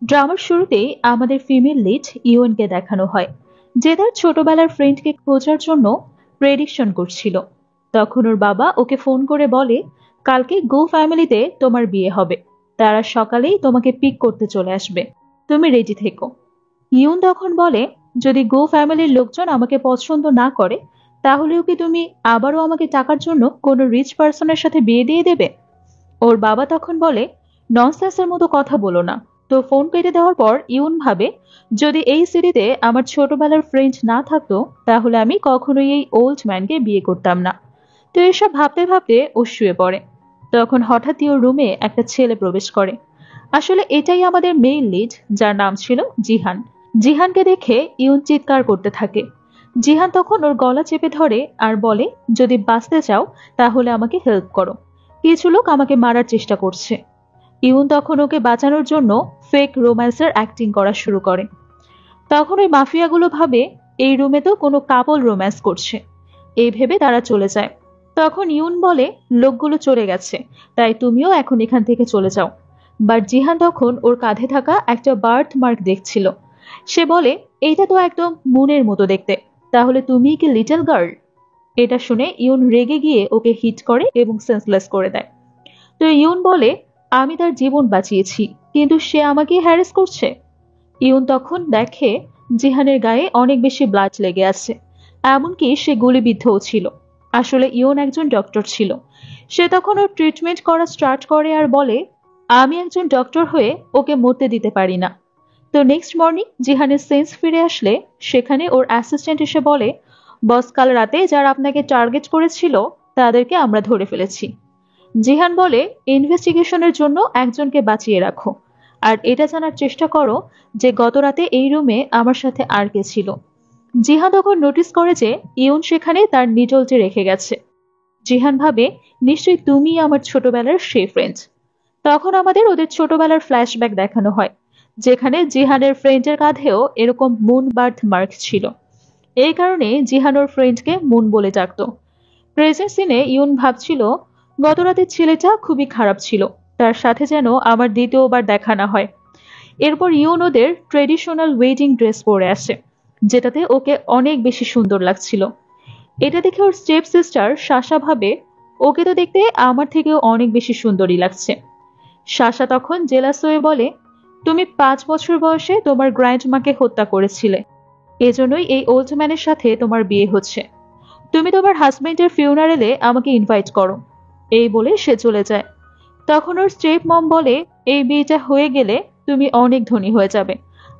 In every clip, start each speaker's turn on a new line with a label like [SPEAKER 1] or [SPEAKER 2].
[SPEAKER 1] ড্রামার শুরুতেই আমাদের female lead ইউএনকে দেখানো হয়, যে তার ছোটবেলার ফ্রেন্ডকে খোঁজার জন্য প্রেডিকশন করছিল। তখন ওর বাবা ওকে ফোন করে বলে, কালকে গো ফ্যামিলিতে তোমার বিয়ে হবে, তারা সকালেই তোমাকে পিক করতে চলে আসবে, তুমি রেডি থেকো। ইউন তখন বলে, যদি গো ফ্যামিলির লোকজন আমাকে পছন্দ না করে, তাহলেও কি তুমি আবারও আমাকে টাকার জন্য কোনো রিচ পার্সনের সাথে বিয়ে দিয়ে দেবে? ওর বাবা তখন বলে, ননসেন্সের মতো কথা বলো না। তো ফোন কেটে দেওয়ার পর ইউন ভাবে, যদি এই সিটিতে আমার ছোটবেলার ফ্রেন্ড না থাকতো, তাহলে আমি কখনোই এই ওল্ড ম্যানকে বিয়ে করতাম না। তো এসব ভাবতে ভাবতে ও শুয়ে পড়ে। তখন হঠাৎই ওর রুমে একটা ছেলে প্রবেশ করে। আসলে এটাই আমাদের মেইন লিড, যার নাম ছিল জিহান। জিহানকে দেখে ইউন চিৎকার করতে থাকে। জিহান তখন ওর গলা চেপে ধরে আর বলে, যদি বাঁচতে চাও তাহলে আমাকে হেল্প করো, কিছু লোক আমাকে মারার চেষ্টা করছে। ইউন তখন ওকে বাঁচানোর জন্য ফেক রোম্যান্সের অ্যাক্টিং করা শুরু করে। তখন ওই মাফিয়াগুলো ভাবে এই রুমে তো কোনো কাপল রোম্যান্স করছে, এই ভেবে তারা চলে যায়। তখন ইউন বলে, লোকগুলো চলে গেছে, তাই তুমিও এখন এখান থেকে চলে যাও। বাট জিহান তখন ওর কাঁধে থাকা একটা বার্থ মার্ক দেখছিল। সে বলে, এইটা তো একদম মুনের মতো দেখতে, তাহলে তুমি কি লিটল গার্ল? এটা শুনে ইউন রেগে গিয়ে ওকে হিট করে এবং সেন্সলেস করে দেয়। তো ইউন বলে, আমি তার জীবন বাঁচিয়েছি, কিন্তু সে আমাকে হ্যারাস করছে। ইউন তখন দেখে জিহানের গায়ে অনেক বেশি ব্লাড লেগে আছে, এমনকি সে গুলিবিদ্ধও ছিল। আসলে ইউন একজন ডক্টর ছিল। সে তখন ওর ট্রিটমেন্ট করা স্টার্ট করে আর বলে, আমি একজন ডক্টর হয়ে ওকে মরতে দিতে পারি না। তো নেক্সট মর্নিং জিহানের সেন্স ফিরে আসলে সেখানে ওর অ্যাসিস্ট্যান্ট এসে বলে, বস, কাল রাতে যারা আপনাকে টার্গেট করেছিল তাদেরকে আমরা ধরে ফেলেছি। জিহান বলে, ইনভেস্টিগেশনের জন্য একজনকে বাঁচিয়ে রাখো, আর এটা জানার চেষ্টা করো যে গত রাতে এই রুমে আমার সাথে আর কে ছিল। জিহান তখন নোটিস করে যে ইউন সেখানে তার নিডলটি রেখে গেছে। জিহান ভাবে, নিশ্চয়ই তুমি আমার ছোটবেলার সেই ফ্রেন্ড। তখন আমাদের ওদের ছোটবেলার ফ্ল্যাশব্যাক দেখানো হয়, যেখানে জিহানের ফ্রেন্ডের কাঁধেও এরকম মুন বার্থ মার্ক ছিল। এই কারণে জিহান ওর ফ্রেন্ডকে মুন বলে ডাকতো। প্রেজেন্ট সিনে ইউন ভাবছিল, গত রাতের ছেলেটা খুবই খারাপ ছিল, তার সাথে যেন আমার দ্বিতীয়বার দেখা না হয়। এরপর ইউন ওদের ট্রেডিশনাল ওয়েডিং ড্রেস পরে আসে, যেটাতে ওকে অনেক বেশি সুন্দর লাগছিল। এটা দেখে ওর স্টেপ সিস্টার সাশা ভাবে, ওকে তো দেখতে আমার থেকেও অনেক বেশি সুন্দরী লাগছে। সাশা তখন জেলাস হয়ে বলে, তুমি 5 বছর বয়সে তোমার গ্র্যান্ডমাকে হত্যা করেছিলে, এজন্যই এই ওল্ড ম্যানের সাথে তোমার বিয়ে হচ্ছে। তুমি তোমার হাজবেন্ডের ফিউনারেলে আমাকে ইনভাইট করো। এই বলে সে চলে যায়। তখন ওর স্টেপ মম বলে, এই বিয়েটা হয়ে গেলে তুমি অনেক ধনী হয়ে যাবে,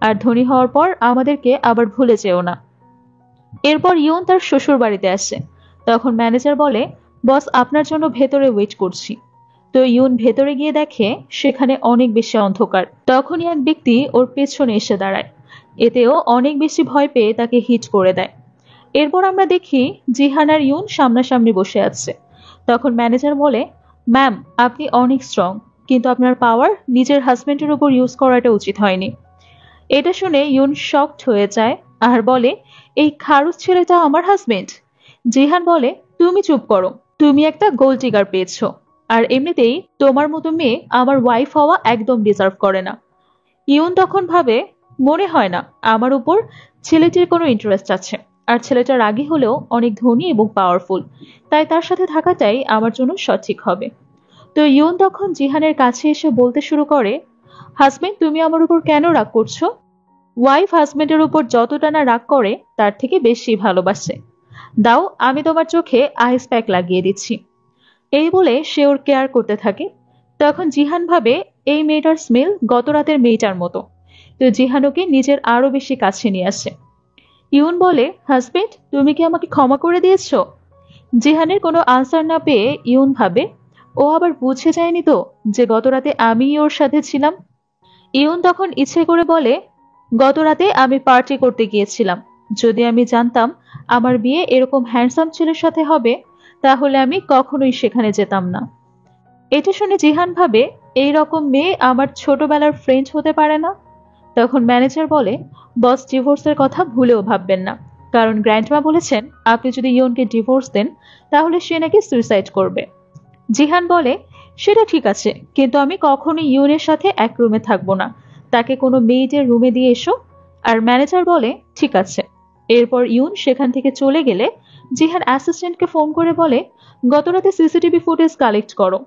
[SPEAKER 1] আর ধনী হওয়ার পর আমাদেরকে আবার ভুলে যেও না। এরপর ইউন তার শ্বশুর বাড়িতে আসে। তখন ম্যানেজার বলে, বস, আপনার জন্য ভেতরে ওয়েট করছি। তো ইউন ভেতরে গিয়ে দেখে সেখানে অনেক বেশি অন্ধকার। তখনই এক ব্যক্তি ওর পেছনে এসে দাঁড়ায়। এতেও অনেক বেশি ভয় পেয়ে তাকে হিট করে দেয়। এরপর আমরা দেখি জিহান আর ইউন সামনাসামনি বসে আছে। তখন ম্যানেজার বলে, ম্যাম, আপনি অনেক স্ট্রং, কিন্তু আপনার পাওয়ার নিজের হাজবেন্ডের উপর ইউজ করাটা উচিত হয়নি। এটা শুনে ইউন শকড হয়ে যায় আর বলে, এই খারুস ছেলেটা আমার হাজবেন্ড? জিহান বলে, তুমি চুপ করো, তুমি একটা গোল্ড টিগার পেয়েছো, আর এমনিতেই তোমার মতো মেয়ে আমার ওয়াইফ হওয়া একদম ডিজার্ভ করে না। ইউন তখন ভাবে, মনে হয় না আমার উপর ছেলেটির কোনো ইন্টারেস্ট আছে, আর ছেলেটা রাগী হলেও অনেক ধনী এবং পাওয়ারফুল, তাই তার সাথে থাকাটাই আমার জন্য সঠিক হবে। তো ইউন তখন জিহানের কাছে এসে বলতে শুরু করে, হাজবেন্ড, তুমি আমার উপর কেন রাগ করছো? ওয়াইফ হাজবেন্ডের উপর যতটা না রাগ করে তার থেকে বেশি ভালোবাসে। দাও, আমি তোমার চোখে আইস প্যাক লাগিয়ে দিচ্ছি। এই বলে সে ওর কেয়ার করতে থাকে। তখন জিহান ভাবে, এই মেয়েটার স্মেল গত রাতের মেয়েটার মতো। তো জিহান ওকে নিজের আরো বেশি কাছে নিয়ে আসে। ইউন বলে, হাজবেন্ড, তুমি কি আমাকে ক্ষমা করে দিয়েছো? জিহানের কোনো আনসার না পেয়ে ইউন ভাবে, ও আবার বুঝে যায়নি তো যে গত রাতে আমিই ওর সাথে ছিলাম। ইউন তখন ইচ্ছে করে বলে, গত রাতে আমি পার্টি করতে গিয়েছিলাম, যদি আমি জানতাম আমার বিয়ে এরকম হ্যান্ডসাম ছেলের সাথে হবে, তাহলে আমি কখনোই সেখানে যেতাম না। এটা শুনে জিহান ভাবে, এই রকম মেয়ে আমার ছোটবেলার ফ্রেন্ড হতে পারে না। তখন ম্যানেজার বলে, বস, ডিভোর্সের কথা ভুলেও ভাববেন না, কারণ গ্র্যান্ডমা বলেছেন আপনি যদি ইয়নকে ডিভোর্স দেন তাহলে সে নাকি সুইসাইড করবে। জিহান বলে, সেটা ঠিক আছে, কিন্তু আমি কখনোই ইয়নের সাথে এক রুমে থাকবো না, তাকে কোনো মেয়েদের রুমে দিয়ে এসো। আর ম্যানেজার বলে ঠিক আছে। এরপর ইউন সেখান থেকে চলে গেলে জিহান অ্যাসিস্ট্যান্টকে ফোন করে বলে গতরাতে সিসিটিভি ফুটেজ কালেক্ট করো।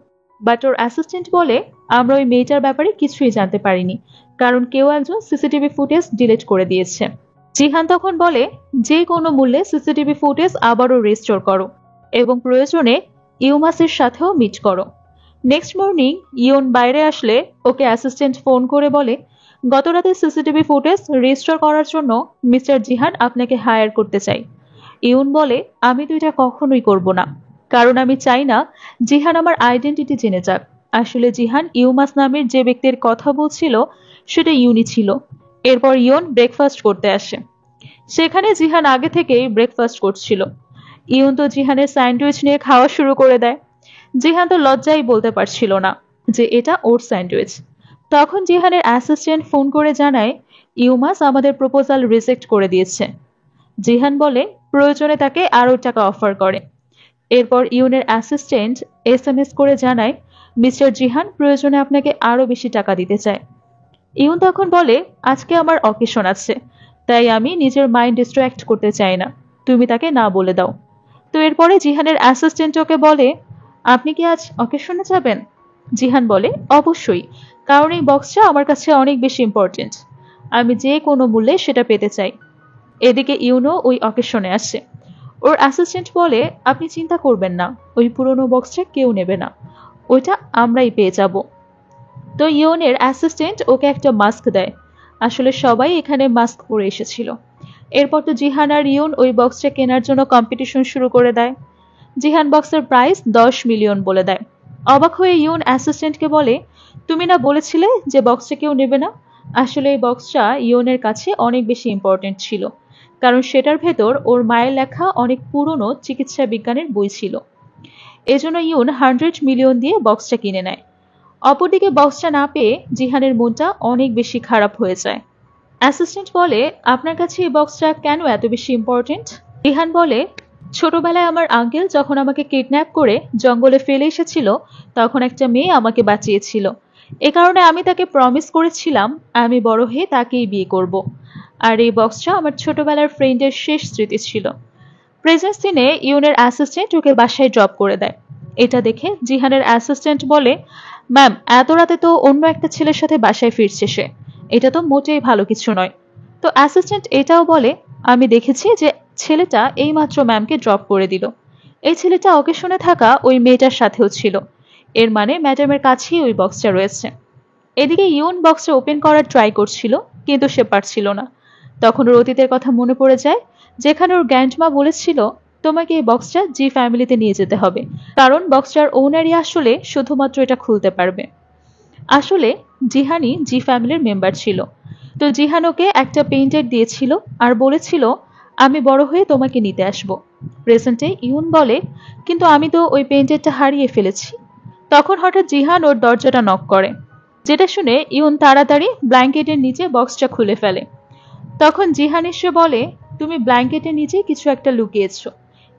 [SPEAKER 1] বাট ওর অ্যাসিস্ট্যান্ট বলে আমরা ওই মেয়েটার ব্যাপারে কিছুই জানতে পারিনি, কারণ কেউ একজন সিসিটিভি ফুটেজ ডিলিট করে দিয়েছে। জিহান তখন বলে যে কোনো মূল্যে সিসিটিভি ফুটেজ আবারও রিস্টোর করো এবং প্রয়োজনে ইউমাসের সাথেও মিট করো। নেক্সট মর্নিং ইয়ন বাইরে আসলে ওকে অ্যাসিস্ট্যান্ট ফোন করে বলে গতরাতে সিসিটিভি ফুটেজ রিস্টোর করার জন্য মিস্টার জিহান আপনাকে হায়ার করতে চাই। ইউন বলে আমি তো এটা কখনোই করব না, কারণ আমি চাই না জিহান আমার আইডেন্টিটি জেনে যাক। আসলে জিহান ইউমাস নামের যে ব্যক্তির কথা বলছিল সেটা ইউনি ছিল। এরপর ইয়ন ব্রেকফাস্ট করতে আসে। সেখানে জিহান আগে থেকেই ব্রেকফাস্ট করছিল। ইউন তো জিহানের স্যান্ডউইচ নিয়ে খাওয়া শুরু করে দেয়। জিহান তো লজ্জাই বলতে পারছিল না যে এটা ওর স্যান্ডউইচ। তখন জিহানের অ্যাসিস্ট্যান্ট ফোন করে জানায় ইউমাস আমাদের প্রপোজাল রিজেক্ট করে দিয়েছে। জিহান বলে প্রয়োজনে তাকে আরও টাকা অফার করে। এরপর ইউনের অ্যাসিস্ট্যান্ট এসএমএস করে জানায় মিস্টার জিহান প্রয়োজনে আপনাকে আরও বেশি টাকা দিতে চায়। ইউন তখন বলে আজকে আমার অকেশন আছে, তাই আমি নিজের মাইন্ড ডিস্ট্র্যাক্ট করতে চাই না, তুমি তাকে না বলে দাও। তো এরপরে জিহানের অ্যাসিস্ট্যান্ট ওকে বলে আপনি কি আজ অকেশনে যাবেন? জিহান বলে অবশ্যই, কারণ এই বক্সটা আমার কাছে অনেক বেশি ইম্পর্টেন্ট, আমি যে কোনো মূল্যে সেটা পেতে চাই। এদিকে ইউনো ওই অকেশনে আসে। ওর অ্যাসিস্ট্যান্ট বলে আপনি চিন্তা করবেন না, ওই পুরনো বক্সটা কেউ নেবে না, ওইটা আমরাই পেয়ে যাব। তো ইউনের অ্যাসিস্ট্যান্ট ওকে একটা মাস্ক দেয়। আসলে সবাই এখানে মাস্ক পরে এসেছিল। এরপর তো জিহান আর ইউন ওই বক্সটা কেনার জন্য কম্পিটিশন শুরু করে দেয়। জিহান বক্সের প্রাইস 10 মিলিয়ন বলে দেয়। অবাক হয়ে ইউন অ্যাসিস্ট্যান্টকে বলে তুমি না বলেছিলে যে বক্সটা কেউ নেবে না? আসলে এই বক্সটা ইউনের কাছে অনেক বেশি ইম্পর্টেন্ট ছিল, কারণ সেটার ভেতর ওর মায়ের লেখা অনেক পুরনো চিকিৎসা বিজ্ঞানের বই ছিল। এজন্য ইউন 100 মিলিয়ন দিয়ে বক্সটা কিনে নেয়। অপরদিকে বক্সটা না পেয়ে জিহানের মনটা অনেক বেশি খারাপ হয়ে যায়। অ্যাসিস্ট্যান্ট বলে আপনার কাছে এই বক্সটা কেন এত বেশি ইম্পর্টেন্ট? জিহান বলে ছোটবেলায় আমার আঙ্কেল যখন আমাকে কিডন্যাপ করে জঙ্গলে ফেলে এসেছিল তখন একটা মেয়ে আমাকে বাঁচিয়েছিল। এ কারণে আমি তাকে প্রমিস করেছিলাম আমি বড় হয়ে তাকেই বিয়ে করব। আর এই বক্সটা আমার ছোটবেলার ফ্রেন্ডের শেষ স্মৃতি ছিল। প্রেজেন্ট সিনে ইউনের অ্যাসিস্ট্যান্ট ওকে বাসায় ড্রপ করে দেয়। এটা দেখে জিহানের অ্যাসিস্ট্যান্ট বলে ম্যাম এত রাতে তো অন্য একটা ছেলের সাথে বাসায় ফিরছে সে, এটা তো মোটেই ভালো কিছু নয়। তো অ্যাসিস্ট্যান্ট এটাও বলে আমি দেখেছি যে ছেলেটা এইমাত্র ম্যামকে ড্রপ করে দিল। এই ছেলেটা অকেশনে থাকা ওই মেয়েটার সাথেও ছিল, এর মানে ম্যাডামের কাছেই ওই বক্সটা রয়েছে। এদিকে ইউন বক্সটা ওপেন করার ট্রাই করছিল, কিন্তু সে পারছিল না। তখন ওর অতীতের কথা মনে পড়ে যায়, যেখানে ওর গ্র্যান্ডমা বলেছিল তোমাকে এই বক্সটা জি ফ্যামিলিতে নিয়ে যেতে হবে, কারণ বক্সটার ওনারই আসলে শুধুমাত্র এটা খুলতে পারবে। আসলে জিহানই জি ফ্যামিলির মেম্বার ছিল। তো জিহান ওকে একটা পেইন্টেড দিয়েছিল আর বলেছিল আমি বড় হয়ে তোমাকে নিতে আসব। প্রেজেন্টে ইউন বলে কিন্তু আমি তো ওই পেইন্টেডটা হারিয়ে ফেলেছি। তখন হঠাৎ জিহান ওর দরজাটা নক করে, যেটা শুনে ইউন তাড়াতাড়ি ব্ল্যাঙ্কেটের নিচে বক্সটা খুলে ফেলে। তখন জিহান এসে বলে তুমি ব্ল্যাঙ্কেটের নিচে কিছু একটা লুকিয়েছো,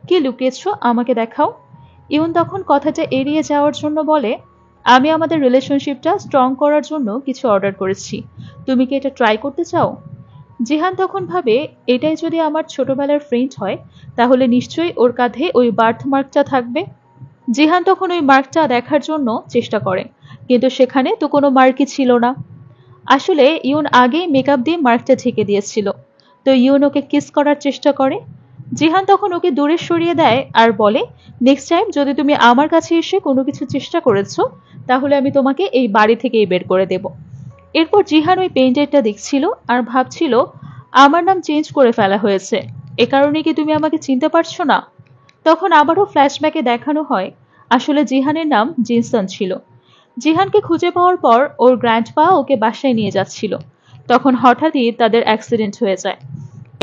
[SPEAKER 1] কি লুকিয়েছো আমাকে দেখাও। ইউন তখন কথাটা এড়িয়ে যাওয়ার জন্য বলে আমি আমাদের রিলেশনশিপটা স্ট্রং করার জন্য কিছু অর্ডার করেছি, তুমি কি এটা ট্রাই করতে চাও? জিহান তখন ভাবে এটাই যদি আমার ছোটবেলার ফ্রেন্ড হয় তাহলে নিশ্চয়ই ওর কাঁধে ওই বার্থ মার্কটা থাকবে। জিহান তখন ওই মার্কটা দেখার জন্য চেষ্টা করে, কিন্তু সেখানে তো কোনো মার্কই ছিল না। আসলে ইউন আগেই মেকআপ দিয়ে মার্কটা ঢেকে দিয়েছিল। তো ইউন ওকে কিস করার চেষ্টা করে। জিহান তখন ওকে দূরে সরিয়ে দেয় আর বলে নেক্সট টাইম যদি তুমি আমার কাছে এসে কোনো কিছু চেষ্টা করেছো তাহলে আমি তোমাকে এই বাড়ি থেকেই বের করে দেব। এরপর জিহান ওই পেইন্টারটা দেখছিল আর ভাবছিল আমার নাম চেঞ্জ করে ফেলা হয়েছে, এ কারণে কি তুমি আমাকে চিনতে পারছো না? তখন আবারও ফ্ল্যাশব্যাকে দেখানো হয় আসলে জিহানের নাম জিনসন ছিল। জিহানকে খুঁজে পাওয়ার পর ওর গ্র্যান্ডপা ওকে বাসায় নিয়ে যাচ্ছিল। তখন হঠাৎই তাদের অ্যাক্সিডেন্ট হয়ে যায়।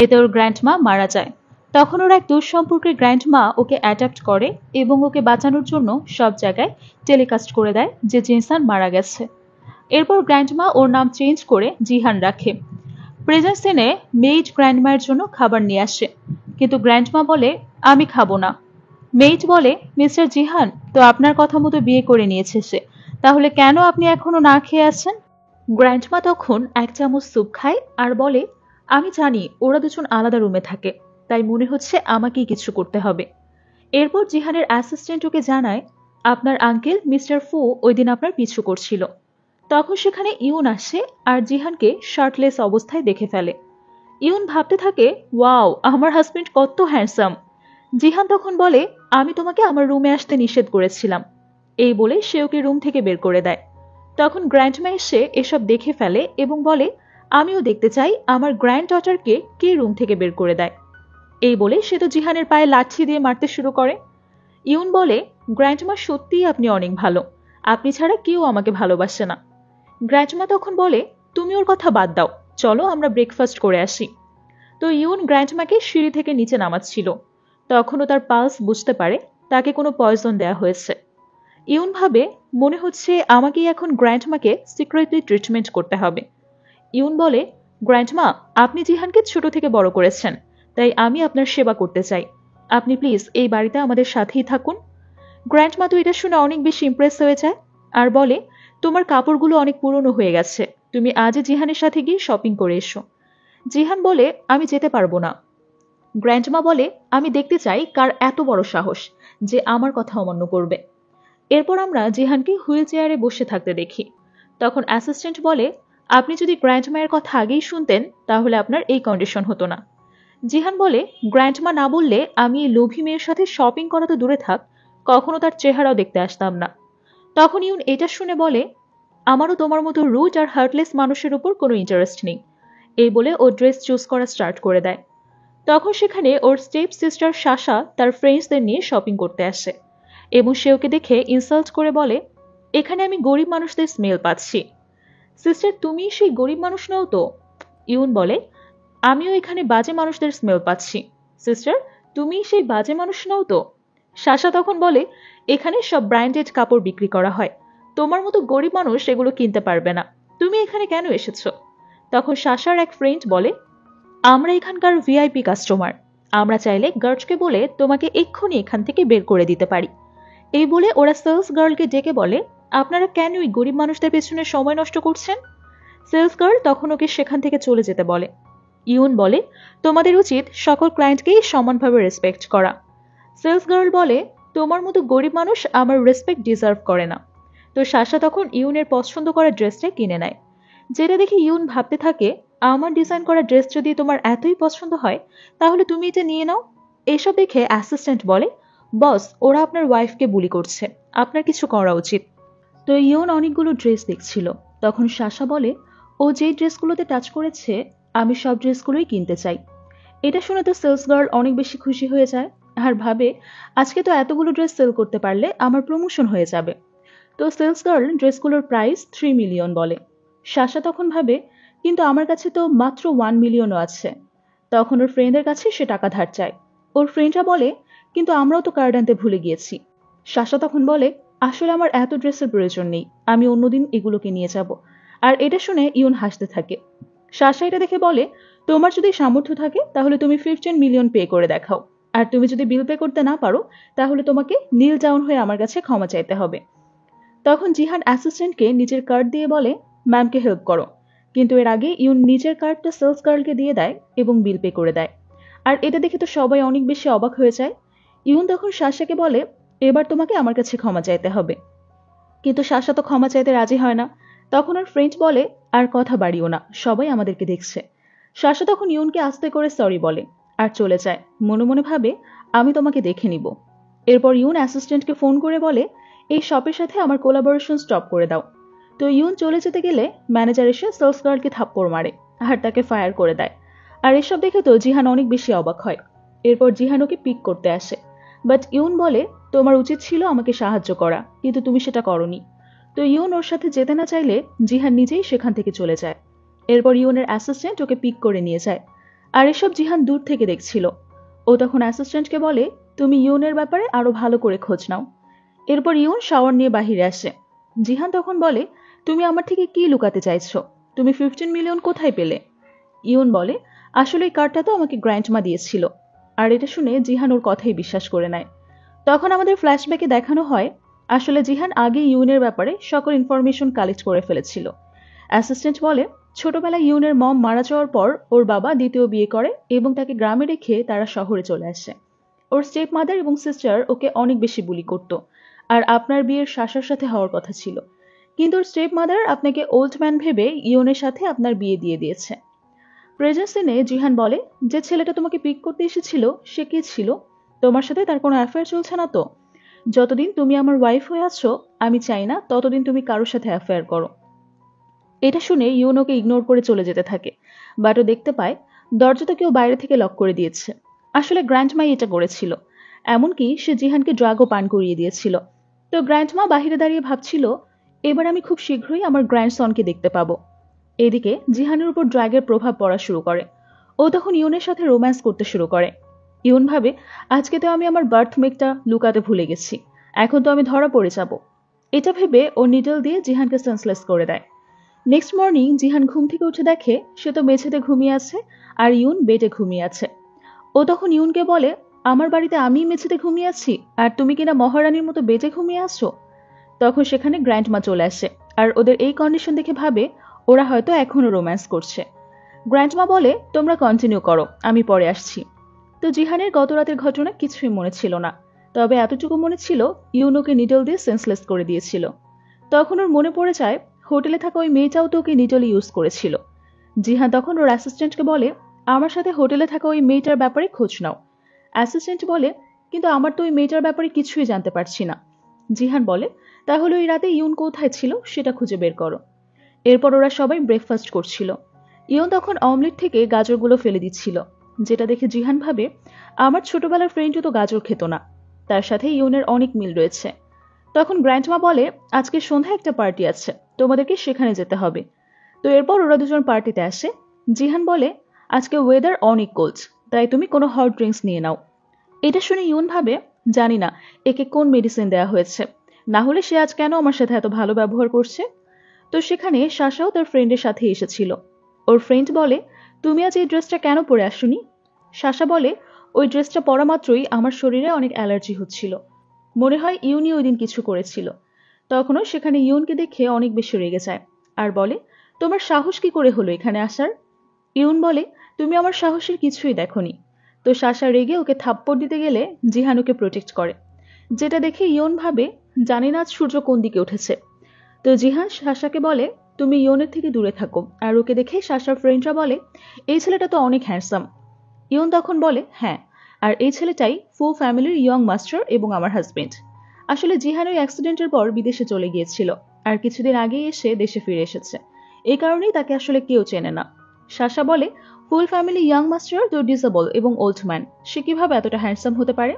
[SPEAKER 1] এতে ওর গ্র্যান্ডমা মারা যায়। তখন ওর এক দূর সম্পর্কের গ্র্যান্ডমা ওকে অ্যাডাপ্ট করে এবং ওকে বাঁচানোর জন্য সব জায়গায় টেলিকাস্ট করে দেয় যে জিনসন মারা গেছে। এরপর গ্র্যান্ডমা ওর নাম চেঞ্জ করে জিহান রাখে। প্রেজেন্ট সিনে মেইড গ্র্যান্ডমায়ের জন্য খাবার নিয়ে আসে, কিন্তু গ্র্যান্ডমা বলে আমি খাবো না। মেইড বলে মিস্টার জিহান তো আপনার কথা মতো বিয়ে করে নিয়েছে সে, তাহলে কেন আপনি এখনো না খেয়ে আছেন? গ্র্যান্ডমা তখন এক চামচ স্যুপ খায় আর বলে, আমি জানি ওরা দুজন আলাদা রুমে থাকে, তাই মনে হচ্ছে আমাকেই কিছু করতে হবে। এরপর জিহানের অ্যাসিস্ট্যান্ট ওকে জানায়, আপনার আঙ্কেল মিস্টার ফু ওই দিন আপনার পিছু করছিল। তখন সেখানে ইউন আসে আর জিহানকে শার্টলেস অবস্থায় দেখে ফেলে। ইউন ভাবতে থাকে, ওয়াও, আমার হাজবেন্ড কত হ্যান্ডসাম। জিহান তখন বলে, আমি তোমাকে আমার রুমে আসতে নিষেধ করেছিলাম। এই বলে সে ওকে রুম থেকে বের করে দেয়। তখন গ্র্যান্ডমা এসে এসব দেখে ফেলে এবং বলে, আমিও দেখতে চাই আমার গ্র্যান্ড ডটারকে কে রুম থেকে বের করে দেয়। এই বলে সে তো জিহানের পায়ে লাঠি দিয়ে মারতে শুরু করে। ইউন বলে, গ্র্যান্ডমা সত্যিই আপনি অনেক ভালো, আপনি ছাড়া কেউ আমাকে ভালোবাসে না। গ্র্যান্ডমা তখন বলে, তুমি ওর কথা বাদ দাও, চলো আমরা ব্রেকফাস্ট করে আসি। তো ইউন গ্র্যান্ডমাকে সিঁড়ি থেকে নিচে নামাচ্ছিল, তখনও তার পালস বুঝতে পারে তাকে কোনো পয়জন দেয়া হয়েছে। ইউন ভাবে, মনে হচ্ছে আমাকেই এখন গ্র্যান্ডমাকে সিক্রেটলি ট্রিটমেন্ট করতে হবে। ইউন বলে, গ্র্যান্ডমা, আপনি জিহানকে ছোট থেকে বড় করেছেন, তাই আমি আপনার সেবা করতে চাই। আপনি প্লিজ এই বাড়িতে আমাদের সাথেই থাকুন। গ্র্যান্ডমা তো এটা শুনে অনেক বেশি ইমপ্রেস হয়ে যায় আর বলে, তোমার কাপড়গুলো অনেক পুরনো হয়ে গেছে, তুমি আজই জিহানের সাথে গিয়ে শপিং করে এসো। জিহান বলে, আমি যেতে পারবো না। গ্র্যান্ডমা বলে, আমি দেখতে চাই কার এত বড় সাহস যে আমার কথা অমান্য করবে। এরপর আমরা জিহানকে হুইল চেয়ারে বসে থাকতে দেখি। তখন অ্যাসিস্ট্যান্ট বলে, আপনি যদি গ্র্যান্ডমায়ের কথা আগেই শুনতেন তাহলে আপনার এই কন্ডিশন হতো না। জিহান বলে, গ্র্যান্ডমা না বললে আমি এই লোভী মেয়ের সাথে শপিং করা তো দূরে থাক, কখনো তার চেহারাও দেখতে আসতাম না। তখন ইউন এটা শুনে বলে, আমারও তোমার মতো রুট আর হার্টলেস মানুষের উপর কোনো ইন্টারেস্ট নেই। এই বলে ও ড্রেস চুজ করা স্টার্ট করে দেয়। তখন সেখানে ওর স্টেপ সিস্টার শাসা তার ফ্রেন্ডসদের নিয়ে শপিং করতে আসে এবং সে ওকে দেখে ইনসাল্ট করে বলে, এখানে আমি গরিব মানুষদের স্মেল পাচ্ছি। সিস্টার, তুমি সেই গরিব মানুষ নও তো? ইউন বলে, আমিও এখানে বাজে মানুষদের স্মেল পাচ্ছি। সিস্টার, তুমি সেই বাজে মানুষ নও তো? শাসা তখন বলে, এখানে সব ব্র্যান্ডেড কাপড় বিক্রি করা হয়, তোমার মতো গরিব মানুষ এগুলো কিনতে পারবে না, তুমি এখানে কেন এসেছো? তখন শাসার এক ফ্রেন্ড বলে, আমরা এখানকার ভিআইপি কাস্টমার, আমরা চাইলে গার্ডকে বলে তোমাকে এক্ষুনি এখান থেকে বের করে দিতে পারি। এই বলে ওরা সেলস গার্লকে ডেকে বলে, আপনারা কেন ওই গরিব মানুষদের পেছনে সময় নষ্ট করছেন? সেলস গার্ল তখন ওকে সেখান থেকে চলে যেতে বলে। ইউন বলে, তোমাদের উচিত সকল ক্লায়েন্টকেই সমানভাবে রেসপেক্ট করা। সেলস গার্ল বলে, তোমার মতো গরিব মানুষ আমার রেসপেক্ট ডিজার্ভ করে না। তো শাসা তখন ইউনের পছন্দ করা ড্রেসটা কিনে নেয়, যেটা দেখে ইউন ভাবতে থাকে, আমার ডিজাইন করা ড্রেস যদি তোমার এতই পছন্দ হয় তাহলে তুমি এটা নিয়ে নাও। এসব দেখে অ্যাসিস্ট্যান্ট বলে, বস, ওরা আপনার ওয়াইফকে বুলি করছে, আপনার কিছু করা উচিত। তো ইউন অনেকগুলো ড্রেস দেখছিল। তখন শাসা বলে, ও যে ড্রেসগুলোতে টাচ করেছে আমি সব ড্রেসগুলোই কিনতে চাই। এটা শুনে তো সেলস গার্ল অনেক বেশি খুশি হয়ে যায় আর ভাবে, আজকে তো এতগুলো ড্রেস সেল করতে পারলে আমার প্রমোশন হয়ে যাবে। তো সেলস গার্ল ড্রেসগুলোর প্রাইস 3 মিলিয়ন বলে। শাসা তখন ভাবে, কিন্তু আমার কাছে তো মাত্র 1 মিলিয়নও আছে। তখন ওর ফ্রেন্ডের কাছে সে টাকা ধার চায়। ওর ফ্রেন্ডরা বলে, কিন্তু আমরাও তো কার্ড আনতে ভুলে গিয়েছি। শাসা তখন বলে, আসলে আমার এত ড্রেসের প্রয়োজন নেই, আমি অন্যদিন এগুলোকে নিয়ে যাব। আর এটা শুনে ইউন হাসতে থাকে। শাসা এটা দেখে বলে, তোমার যদি সামর্থ্য থাকে তাহলে তুমি 15 মিলিয়ন পে করে দেখাও, আর তুমি যদি বিল পে করতে না পারো তাহলে তোমাকে নীল ডাউন হয়ে আমার কাছে ক্ষমা চাইতে হবে। তখন জিহান অ্যাসিস্ট্যান্টকে নিজের কার্ড দিয়ে বলে, ম্যামকে হেল্প করো। কিন্তু এর আগে ইউন নিজের কার্ডটা সেলস গার্লকে দিয়ে দেয় এবং বিল পে করে দেয়। আর এটা দেখে তো সবাই অনেক বেশি অবাক হয়ে যায়। ইউন তখন শাসাকে বলে, এবার তোমাকে আমার কাছে ক্ষমা চাইতে হবে। কিন্তু শাসা তো ক্ষমা চাইতে রাজি হয় না। তখন ওর ফ্রেন্ড বলে, আর কথা বাড়িও না, সবাই আমাদেরকে দেখছে। শাসা তখন ইউনকে আস্তে করে সরি বলে আর চলে যায়, মনে মনে ভাবে, আমি তোমাকে দেখে নিব। এরপর ইউন অ্যাসিস্ট্যান্টকে ফোন করে বলে, এই শপের সাথে আমার কোলাবোরেশন স্টপ করে দাও। তো ইউন চলে যেতে গেলে ম্যানেজার এসে সেলস গার্লকে থাপ্পড় মারে আর তাকে ফায়ার করে দেয়। আর এসব দেখে তো জিহান অনেক বেশি অবাক হয়। এরপর জিহান ওকে পিক করতে আসে, বাট ইউন বলে, তোমার উচিত ছিল আমাকে সাহায্য করা, কিন্তু তুমি সেটা করনি। তো ইউন ওর সাথে যেতে না চাইলে জিহান নিজেই সেখান থেকে চলে যায়। এরপর ইউনের অ্যাসিস্ট্যান্ট ওকে পিক করে নিয়ে যায়। আর এসব জিহান দূর থেকে দেখছিল। ও তখন অ্যাসিস্ট্যান্টকে বলে, তুমি ইউনের ব্যাপারে আরো ভালো করে খোঁজ নাও। এরপর ইউন শাওয়ার নিয়ে বাহিরে আসে। জিহান তখন বলে, তুমি আমার থেকে কি লুকাতে চাইছো? তুমি 15 মিলিয়ন কোথায় পেলে? ইউন বলে, আসলে এই কার্ডটা তো আমাকে গ্র্যান্ডমা দিয়েছিল। আর এটা শুনে জিহান ওর কথাই বিশ্বাস করে নেয়। তখন আমাদের ফ্ল্যাশব্যাকে দেখানো হয়, আসলে জিহান আগে ইউনের ব্যাপারে সকল ইনফরমেশন কালেক্ট করে ফেলেছিল। অ্যাসিস্ট্যান্ট বলে, ছোটবেলায় ইউনের মম মারা যাওয়ার পর ওর বাবা দ্বিতীয় বিয়ে করে এবং তাকে গ্রামে রেখে তারা শহরে চলে আসে। ওর স্টেপ মাদার এবং সিস্টার ওকে অনেক বেশি বুলি করত, আর আপনার বিয়ের সাশার সাথে হওয়ার কথা ছিল, কিন্তু ওর স্টেপ মাদার আপনাকে ওল্ড ম্যান ভেবে ইয়নের সাথে আপনার বিয়ে দিয়ে দিয়েছে। প্রেজেন্ট সিনে জিহান বলে, যে ছেলেটা তোমাকে পিক করতে এসেছিল সে কে ছিল? তোমার সাথে তার কোনো অ্যাফেয়ার চলছে না তো? যতদিন তুমি আমার ওয়াইফ হয়ে আছো আমি চাই না ততদিন তুমি কারোর সাথে অ্যাফেয়ার করো। এটা শুনে ইউনোকে ইগনোর করে চলে যেতে থাকে, বাট ও দেখতে পায় দরজাটা কেউ বাইরে থেকে লক করে দিয়েছে। আসলে গ্র্যান্ডমাই এটা করেছিল, এমনকি সে জিহানকে ড্রাগও পান করিয়ে দিয়েছিল। তো গ্র্যান্ডমা বাহিরে দাঁড়িয়ে ভাবছিল, এবার আমি খুব শীঘ্রই আমার গ্র্যান্ডসনকে দেখতে পাবো। এদিকে জিহানের উপর ড্রাগের প্রভাব পড়া শুরু করে। ও তখন ইউনের সাথে রোম্যান্স করতে শুরু করে। ইউন ভাবে, আজকে তো আমি আমার বার্থ মেকটা লুকাতে ভুলে গেছি, এখন তো আমি ধরা পড়ে যাব। এটা ভেবে ও নিডল দিয়ে জিহানকে সেন্সলেস করে দেয়। নেক্সট মর্নিং জিহান ঘুম থেকে উঠে দেখে সে তো মেঝেতে ঘুমিয়ে আছে আর ইউন বেডে ঘুমিয়ে আছে। ও তখন ইউনকে বলে, আমার বাড়িতে আমি মেঝেতে ঘুমিয়ে আছি আর তুমি কিনা মহারানীর মতো বেডে ঘুমিয়ে আসছো। তখন সেখানে গ্র্যান্ডমা চলে আসে আর ওদের এই কন্ডিশন দেখে ভাবে ওরা হয়তো এখনো রোম্যান্স করছে। গ্র্যান্ডমা বলে, তোমরা কন্টিনিউ করো, আমি পরে আসছি। তো জিহানের গত রাতের ঘটনা কিছুই মনে ছিল না, তবে এতটুকু মনে ছিল ইউনোকে নিডল দিয়ে সেন্সলেস করে দিয়েছিল। তখন ওর মনে পড়ে যায় হোটেলে থাকা ওই মেয়েটাও তো ওকে নিডল ইউজ করেছিল। জিহান তখন ওর অ্যাসিস্ট্যান্টকে বলে, আমার সাথে হোটেলে থাকা ওই মেয়েটার ব্যাপারে খোঁজ নাও। অ্যাসিস্ট্যান্ট বলে, কিন্তু আমার তো ওই মেয়েটার ব্যাপারে কিছুই জানতে পারছি না। জিহান বলে, তাহলে ওই রাতে ইউন কোথায় ছিল সেটা খুঁজে বের করো। এরপর ওরা সবাই ব্রেকফাস্ট করছিল। ইয়ন তখন অমলেট থেকে গাজরগুলো ফেলে দিচ্ছিল, যেটা দেখে জিহান ভাবে, আমার ছোটবেলার ফ্রেন্ডও তো গাজর খেত না, তার সাথে ইয়নের অনেক মিল রয়েছে। তখন গ্র্যান্ডমা বলে, আজকে সন্ধ্যায় একটা পার্টি আছে, তোমাদেরকে সেখানে যেতে হবে। তো এরপর ওরা দুজন পার্টিতে আসে। জিহান বলে, আজকে ওয়েদার অনেক কোল্ড, তাই তুমি কোনো হট ড্রিঙ্কস নিয়ে নাও। এটা শুনে ইউন ভাবে, জানি না একে কোন মেডিসিন দেওয়া হয়েছে, না হলে সে আজ কেন আমার সাথে এত ভালো ব্যবহার করছে। তো সেখানে সাশাও তার ফ্রেন্ডের সাথে এসেছিল। ওর ফ্রেন্ড বলে, তুমি আজ এই ড্রেসটা কেন পরে আসোনি? সাশা বলে, ওই ড্রেসটা পরা মাত্রই আমার শরীরে অনেক অ্যালার্জি হচ্ছিল, মনে হয় ইউনি ওই দিন কিছু করেছিল। তখনও সেখানে ইউনকে দেখে অনেক বেশি রেগে যায় আর বলে, তোমার সাহস কি করে হলো এখানে আসার? ইউন বলে, তুমি আমার সাহসের কিছুই দেখোনি। তো সাশা রেগে ওকে থাপ্পড় দিতে গেলে জিহান ওকে প্রোটেক্ট করে, যেটা দেখে ইয়ন ভাবে, জানি না আজ সূর্য কোন দিকে উঠেছে। তো জিহান সাশাকে বলে, তুমি ইয়নের থেকে দূরে থাকো, আর ওকে দেখে সাশার ফ্রেন্ডরা বলে, এই ছেলেটা তো অনেক হ্যান্ডসাম। ইয়ন তখন বলে, হ্যাঁ, আর এই ছেলেটাই ফু ফ্যামিলির ইয়ং মাস্টার এবং আমার হাজবেন্ড। আসলে জিহান ওই অ্যাক্সিডেন্টের পর বিদেশে চলে গিয়েছিল আর কিছুদিন আগেই এসে দেশে ফিরে এসেছে, এই কারণেই তাকে আসলে কেউ চেনে না। সাশা বলে, ফুল ফ্যামিলি ইয়াং মাস্টার তো ডিসেবল এবং ওল্ড ম্যান, সে কিভাবে এতটা হ্যান্ডসাম হতে পারে?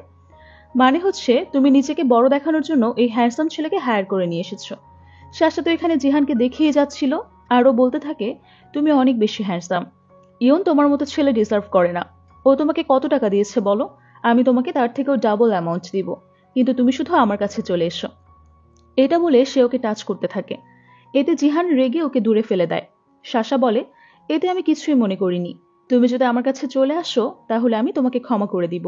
[SPEAKER 1] মানে হচ্ছে তুমি নিজেকে বড় দেখানোর জন্য এই হ্যান্ডসাম ছেলেকে হায়ার করে নিয়ে এসেছো। সাশা তো এখানে জিহানকে দেখিয়ে যাচ্ছিল আর ও বলতে থাকে, তুমি অনেক বেশি হ্যান্ডসাম, ইয়ন তোমার মতো ছেলে ডিজার্ভ করে না। ও তোমাকে কত টাকা দিয়েছে বলো? আমি তোমাকে তার থেকেও ডাবল অ্যামাউন্ট দিব, কিন্তু তুমি শুধু আমার কাছে চলে এসো। এটা বলে সে ওকে টাচ করতে থাকে। এতে জিহান রেগে ওকে দূরে ফেলে দেয়। সাশা বলে, এতে আমি কিছুই মনে করিনি, তুমি যদি আমার কাছে চলে আসো তাহলে আমি তোমাকে ক্ষমা করে দিব।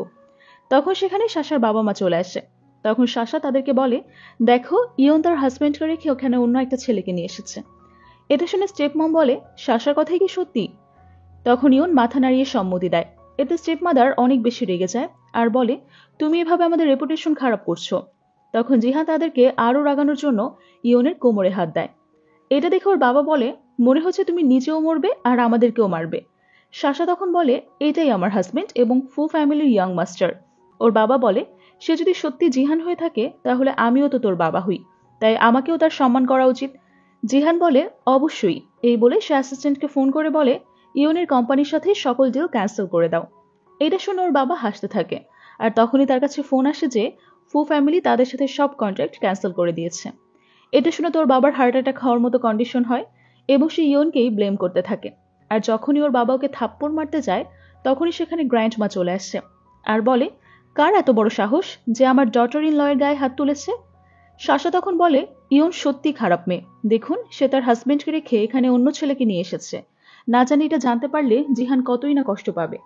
[SPEAKER 1] তখন সেখানে সাশার বাবা মা চলে আসে। তখন সাশা তাদেরকে বলে, দেখো ইয়ন তার হাজবেন্ডকে রেখে ওখানে অন্য একটা ছেলেকে নিয়ে এসেছে। এটা শুনে স্টেপ মম বলে, সাশার কথাই কি সত্যি? তখন ইয়ন মাথা নাড়িয়ে সম্মতি দেয়। এতে স্টেপ মাদার অনেক বেশি রেগে যায় আর বলে, তুমি এভাবে আমাদের রেপুটেশন খারাপ করছো। তখন জিহান তাদেরকে আরো রাগানোর জন্য ইয়নের কোমরে হাত দেয়। এটা দেখে ওর বাবা বলে, মনে হচ্ছে তুমি নিজেও মরবে আর আমাদেরকেও মারবে। সাশা তখন বলে, এটাই আমার হাজবেন্ড এবং ফু ফ্যামিলির ইয়াং মাস্টার। ওর বাবা বলে, সে যদি সত্যি জিহান হয়ে থাকে তাহলে আমিও তো তোর বাবা হই, তাই আমাকেও তার সম্মান করা উচিত। জিহান বলে, অবশ্যই। এই বলে সে অ্যাসিস্ট্যান্টকে ফোন করে বলে, ইয়নের কোম্পানির সাথে সকল ডিল ক্যান্সেল করে দাও। এটা শুনে ওর বাবা হাসতে থাকে আর তখনই তার কাছে ফোন আসে যে ফু ফ্যামিলি তাদের সাথে সব কন্ট্রাক্ট ক্যান্সেল করে দিয়েছে। এটা শুনে তোর বাবার হার্ট অ্যাটাক হওয়ার মতো কন্ডিশন হয় এবং সে ইয়নকেই ব্লেম করতে থাকে। আর যখনই ওর বাবা ওকে থাপ্পড় মারতে যায় তখনই সেখানে গ্র্যান্ডমা চলে আসে আর বলে, কার এত বড় সাহস যে আমার ডটার ইন লয়ের গায়ে হাত তুলেছে? সাশা তখন বলে, ইয়ন সত্যি খারাপ মেয়ে, দেখুন সে তার হাজবেন্ডকে রেখে এখানে অন্য ছেলেকে নিয়ে এসেছে, না জানি এটা জানতে পারলে জিহান কতই না কষ্ট পাবে।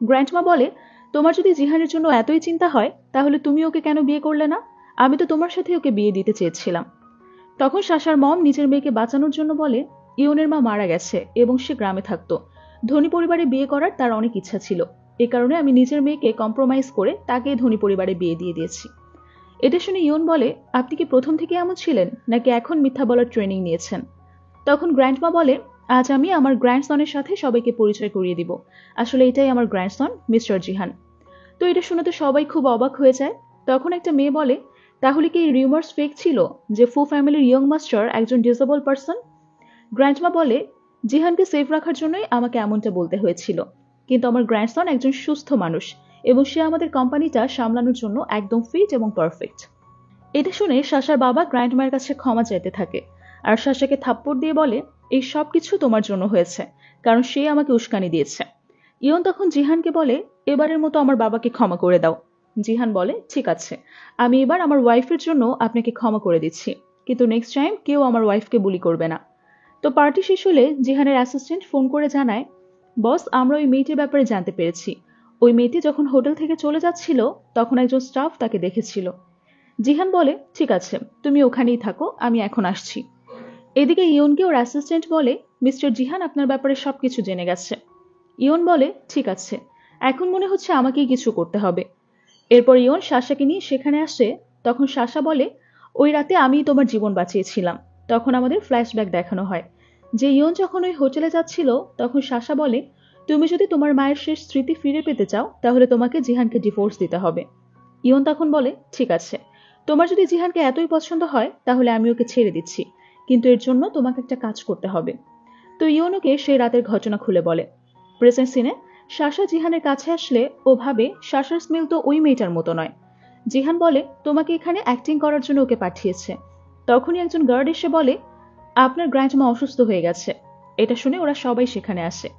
[SPEAKER 1] গ্র্যান্ডমা বলে, তোমার যদি জিহানের জন্য এতই চিন্তা হয় তাহলে তুমি ওকে কেন বিয়ে করলে না? আমি তো তোমার সাথে ওকে বিয়ে দিতে চেয়েছিলাম। তখন সাশার মম নিজের মেয়েকে বাঁচানোর জন্য বলে, ইয়নের মা মারা গেছে এবং সে গ্রামে থাকতো। ধনী পরিবারে বিয়ে করার তার অনেক ইচ্ছা ছিল। এ কারণে আমি নিজের মেয়েকে কম্প্রোমাইজ করে তাকে ধনী পরিবারে বিয়ে দিয়ে দিয়েছি। এটা শুনে ইয়ন বলে, আপনি কি প্রথম থেকে এমন ছিলেন নাকি এখন মিথ্যা বলার ট্রেনিং নিয়েছেন? তখন গ্র্যান্ডমা বলে, আজ আমি আমার গ্র্যান্ডসনের সাথে সবাইকে পরিচয় করিয়ে দিব। আসলে এটাই আমার গ্র্যান্ডসন, মিস্টার জিহান। তো এটা শুনে তো সবাই খুব অবাক হয়ে যায়। তখন একটা মেয়ে বলে, তাহলে কি এই রিউমার্স ফেক ছিল যে ফু ফ্যামিলির ইয়ং মাস্টার একজন ডিসেবল পারসন? গ্র্যান্ডমা বলে, জিহানকে সেফ রাখার জন্যই আমাকে এমনটা বলতে হয়েছিল, কিন্তু আমার গ্র্যান্ডসন একজন সুস্থ মানুষ এবং সে আমাদের কোম্পানিটা সামলানোর জন্য একদম ফিট এবং পারফেক্ট। এটা শুনে সাশার বাবা গ্র্যান্ডমায়ের কাছে ক্ষমা চাইতে থাকে আর সাশাকে থাপ্পড় দিয়ে বলে, এই সব কিছু তোমার জন্য হয়েছে, কারণ সে আমাকে উস্কানি দিয়েছে। ইয়ন তখন জিহানকে বলে, এবারের মতো আমার বাবাকে ক্ষমা করে দাও। জিহান বলে, ঠিক আছে, আমি এবার আমার ওয়াইফের জন্য আপনাকে ক্ষমা করে দিচ্ছি, কিন্তু নেক্সট টাইম কেউ আমার ওয়াইফকে বুলি করবে না। তো পার্টি শেষ হলে জিহানের অ্যাসিস্ট্যান্ট ফোন করে জানায়, বস, আমরা ওই মেয়েটির ব্যাপারে জানতে পেরেছি। ওই মেয়েটি যখন হোটেল থেকে চলে যাচ্ছিল তখন একজন স্টাফ তাকে দেখেছিল। জিহান বলে, ঠিক আছে, তুমি ওখানেই থাকো, আমি এখন আসছি। এদিকে ইয়নকে ওর অ্যাসিস্ট্যান্ট বলে, মিস্টার জিহান আপনার ব্যাপারে সবকিছু জেনে গেছে। ইয়ন বলে, ঠিক আছে, এখন মনে হচ্ছে আমাকেই কিছু করতে হবে। এরপর ইয়ন সাশাকে নিয়ে সেখানে আসে। তখন সাশা বলে, ওই রাতে আমি তোমার জীবন বাঁচিয়েছিলাম। তখন আমাদের ফ্ল্যাশব্যাক দেখানো হয় যে ইয়ন যখন ওই হোটেলে যাচ্ছিল তখন সাশা বলে, তুমি যদি তোমার মায়ের শেষ স্মৃতি ফিরে পেতে চাও তাহলে তোমাকে জিহানকে ডিভোর্স দিতে হবে। ইয়ন তখন বলে, ঠিক আছে, তোমার যদি জিহানকে এতই পছন্দ হয় তাহলে আমি ওকে ছেড়ে দিচ্ছি, কিন্তু এর জন্য তোমাকে একটা কাজ করতে হবে। তো ইয়ন ওকে সেই রাতের ঘটনা খুলে বলে। প্রেজেন্ট সিনে সাশা জিহানের কাছে আসলে ও ভাবে সাশার স্মেল তো ওই মেয়েটার মতো নয়। জিহান বলে, তোমাকে এখানে অ্যাক্টিং করার জন্য ওকে পাঠিয়েছে। তখনই একজন গার্ড এসে বলে, আপনার গ্র্যান্ডমা অসুস্থ হয়ে গেছে। এটা শুনে ওরা সবাই সেখানে আসে।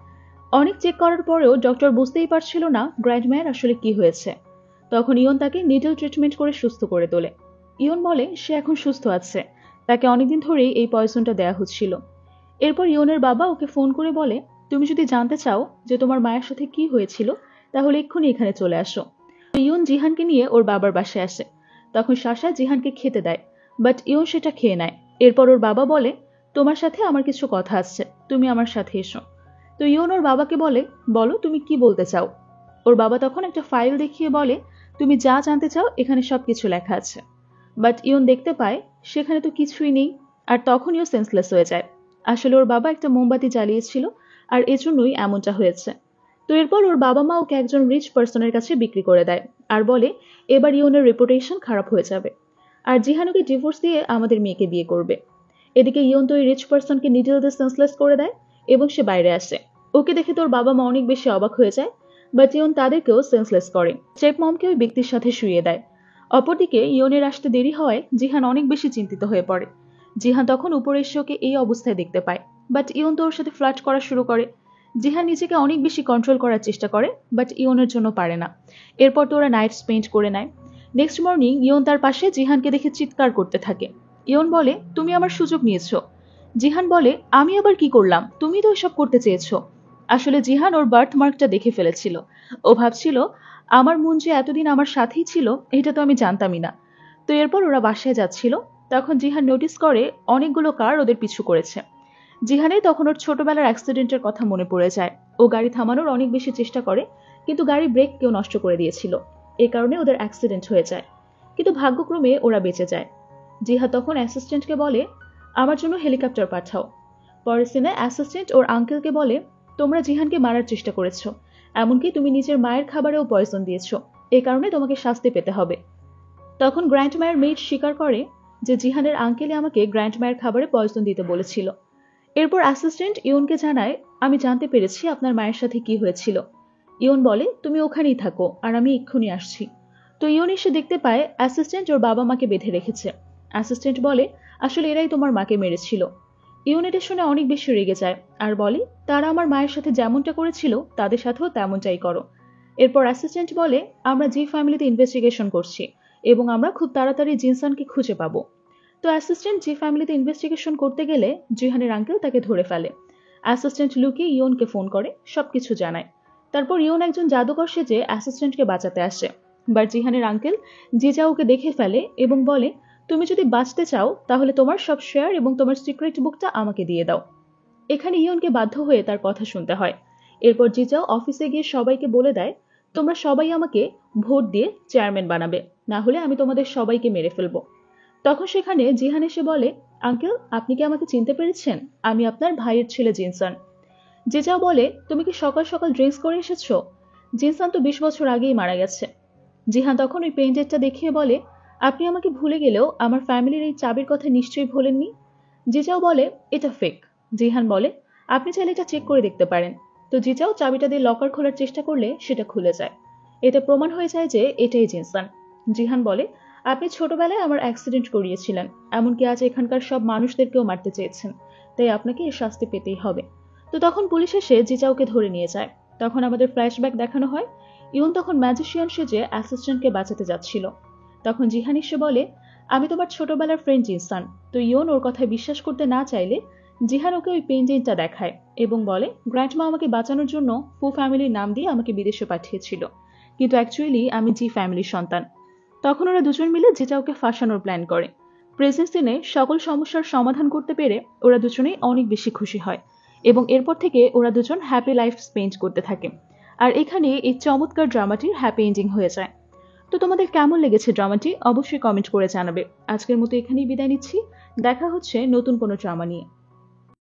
[SPEAKER 1] অনেক চেক করার পরেও ডক্টর বুঝতেই পারছিল না গ্র্যান্ডমায়ের আসলে কি হয়েছে। তখন ইয়ন তাকে নিডল ট্রিটমেন্ট করে সুস্থ করে তোলে। ইয়ন বলে সে এখন সুস্থ আছে, তাকে অনেকদিন ধরেই এই পয়জনটা দেয়া হচ্ছিল। এরপর ইয়নের বাবা ওকে ফোন করে বলে, তুমি যদি জানতে চাও যে তোমার মায়ের সাথে কি হয়েছিল তাহলে এক্ষুনি এখানে চলে আসো। ইয়ন জিহানকে নিয়ে ওর বাবার বাসায় আসে। তখন সাশা জিহানকে খেতে দেয়, বাট ইয়ন সেটা খেয়ে নেয়। এরপর ওর বাবা বলে, তোমার সাথে আমার কিছু কথা আছে, তুমি আমার সাথে এসো। তো ইয়ন ওর বাবাকে বলে, বলো তুমি কি বলতে চাও। ওর বাবা তখন একটা ফাইল দেখিয়ে বলে, তুমি যা জানতে চাও এখানে সবকিছু লেখা আছে। বাট ইয়ন দেখতে পায় সেখানে তো কিছুই নেই, আর তখন ইয়ন সেন্সলেস হয়ে যায়। আসলে ওর বাবা একটা মোমবাতি জ্বালিয়েছিল আর এজন্যই এমনটা হয়েছে। তো এরপর ওর বাবা মা ওকে একজন রিচ পার্সনের কাছে বিক্রি করে দেয় আর বলে, এবার ইয়নের রেপুটেশন খারাপ হয়ে যাবে আর জিহানুকে ডিভোর্স দিয়ে আমাদের মেয়েকে বিয়ে করবে। এদিকে ইয়ন তো ওই রিচ পার্সনকে নিডল দিয়ে সেন্সলেস করে দেয় এবং সে বাইরে আসে। ওকে দেখে তোর বাবা মা অনেক বেশি অবাক হয়ে যায়, বাট ইয়ন তাদেরকেও সেন্সলেস করে। স্টেপ মমকে ওই ব্যক্তির সাথে শুইয়ে দেয়। অপরদিকে ইয়নের আসতে দেরি হওয়ায় জিহান অনেক বেশি চিন্তিত হয়ে পড়ে। জিহান তখন উপরে এসে ওকে এই অবস্থায় দেখতে পায়, বাট ইয়ন তো ওর সাথে ফ্লার্ট করা শুরু করে। জিহান নিজেকে অনেক বেশি কন্ট্রোল করার চেষ্টা করে, বাট ইয়নের জন্য পারে না। এরপর তো ওরা নাইট স্পেন্ড করে নেয়। নেক্সট মর্নিং ইয়ন তার পাশে জিহানকে দেখে চিৎকার করতে থাকে। ইয়ন বলে, তুমি আমার সুযোগ নিয়েছো। জিহান বলে, আমি আবার কি করলাম, তুমি তো এসব করতে চেয়েছো। আসলে জিহান ওর বার্থমার্কটা দেখে ফেলেছিল। ও ভাবছিল আমার মন যে এতদিন আমার সাথেই ছিল এটা তো আমি জানতামই না। তো এরপর ওরা বাসায় যাচ্ছিল, তখন জিহান নোটিস করে অনেকগুলো কার ওদের পিছু করেছে। জিহানের তখন ওর ছোটবেলার অ্যাক্সিডেন্টের কথা মনে পড়ে যায়। ও গাড়ি থামানোর অনেক বেশি চেষ্টা করে, কিন্তু গাড়ি ব্রেক কেউ নষ্ট করে দিয়েছিল। এ কারণে ওদের অ্যাক্সিডেন্ট হয়ে যায়, কিন্তু ভাগ্যক্রমে ওরা বেঁচে যায়। জিহা তখন অ্যাসিস্ট্যান্টকে বলে, আমার জন্য হেলিকপ্টার পাঠাও। পরের সিনে অ্যাসিস্ট্যান্ট ওর আঙ্কেলকে বলে, তোমরা জিহানকে মারার চেষ্টা করেছো, এমনকি তুমি নিজের মায়ের খাবারেও পয়জন দিয়েছো, এ কারণে তোমাকে শাস্তি পেতে হবে। তখন গ্র্যান্ডমায়ের মেইড স্বীকার করে যে জিহানের আঙ্কেলে আমাকে গ্র্যান্ডমায়ের খাবারে পয়জন দিতে বলেছিল। এরপর অ্যাসিস্ট্যান্ট ইয়নকে জানায়, আমি জানতে পেরেছি আপনার মায়ের সাথে কি হয়েছিল। ইয়ন বলে, তুমি ওখানেই থাকো আর আমি এক্ষুনি আসছি। তো ইয়ন এসে দেখতে পায় অ্যাসিস্ট্যান্ট ওর বাবা মাকে বেঁধে রেখেছে। অ্যাসিস্ট্যান্ট বলে, আসলে এরাই তোমার মাকে মেরেছিল। ইয়ন এটা শুনে অনেক বেশি রেগে যায় আর বলে, তারা আমার মায়ের সাথে যেমনটা করেছিল তাদের সাথেও তেমনটাই করো। এরপর অ্যাসিস্ট্যান্ট বলে, আমরা জি ফ্যামিলিতে ইনভেস্টিগেশন করছি এবং আমরা খুব তাড়াতাড়ি জিনসানকে খুঁজে পাবো। তো অ্যাসিস্ট্যান্ট জি ফ্যামিলিতে ইনভেস্টিগেশন করতে গেলে জিহানের আঙ্কেল তাকে ধরে ফেলে। অ্যাসিস্ট্যান্ট লুকিয়ে ইয়নকে ফোন করে সবকিছু জানায়। তারপর ইয়ন একজন জাদুকর সেজে অ্যাসিস্ট্যান্টকে বাঁচাতে আসে। বাট জিহানের আঙ্কেল জিজা ওকে দেখে ফেলে এবং বলে, তুমি যদি বাঁচতে চাও তাহলে তোমার সব শেয়ার এবং তোমার সিক্রেট বুকটা আমাকে দিয়ে দাও। এখানে ইয়নকে বাধ্য হয়ে তার কথা শুনতে হয়। এরপর জিজাও অফিসে গিয়ে সবাইকে বলে দেয়, তোমরা সবাই আমাকে ভোট দিয়ে চেয়ারম্যান বানাবে, না হলে আমি তোমাদের সবাইকে মেরে ফেলবো। তখন সেখানে জিহান এসে বলে, আঙ্কেল আপনি কি আমাকে চিনতে পেরেছেন? আমি আপনার ভাইয়ের ছেলে জিনসান। জিজাও বলে, তুমি কি সকাল সকাল ড্রিঙ্কস করে এসেছো? জিনসান তো 20 বছর আগেই মারা গেছে। জিহান তখন ওই পেইন্টেডটা দেখিয়ে বলে, আপনি আমাকে ভুলে গেলেও আমার ফ্যামিলির এই চাবির কথা নিশ্চয়ই ভোলেননি। জিজাও বলে, এটা ফেক। জিহান বলে, আপনি চাইলে এটা চেক করে দেখতে পারেন। তো জিজাও চাবিটা দিয়ে লকার খোলার চেষ্টা করলে সেটা খুলে যায়। এটা প্রমাণ হয়ে যায় যে এটাই জিনসান। জিহান বলে, আপনি ছোটবেলায় আমার অ্যাক্সিডেন্ট করিয়েছিলেন, এমনকি আজ এখানকার সব মানুষদেরকেও মারতে চেয়েছেন, তাই আপনাকে এর শাস্তি পেতেই হবে। তো তখন পুলিশ এসে জিজাওকে ধরে নিয়ে যায়। তখন আমাদের ফ্ল্যাশব্যাক দেখানো হয়, ইউন তখন ম্যাজিশিয়ান সেজে অ্যাসিস্ট্যান্টকে বাঁচাতে যাচ্ছিল। তখন জিহান এসে বলে, আমি তোমার ছোটবেলার ফ্রেন্ড জিনসান। তো ইয়ন ওর কথায় বিশ্বাস করতে না চাইলে জিহান ওকে ওই পেইন্টিংটা দেখায় এবং বলে, গ্র্যান্ডমা আমাকে বাঁচানোর জন্য ফু ফ্যামিলির নাম দিয়ে আমাকে বিদেশে পাঠিয়েছিল, কিন্তু অ্যাকচুয়ালি আমি জি ফ্যামিলির সন্তান। তখন ওরা দুজন মিলে জিজাওকে ফাঁসানোর প্ল্যান করে। প্রেজেন্ট সিনে সকল সমস্যার সমাধান করতে পেরে ওরা দুজনেই অনেক বেশি খুশি হয় এবং এরপর থেকে ওরা দুজন হ্যাপি লাইফ স্পেন্ড করতে থাকে। আর এখানে এই চমৎকার ড্রামাটির হ্যাপি এন্ডিং হয়ে যায়। তো তোমাদের কেমন লেগেছে ড্রামাটি অবশ্যই কমেন্ট করে জানাবে। আজকের মতো এখানেই বিদায় নিচ্ছি। দেখা হচ্ছে নতুন কোনো ড্রামা নিয়ে।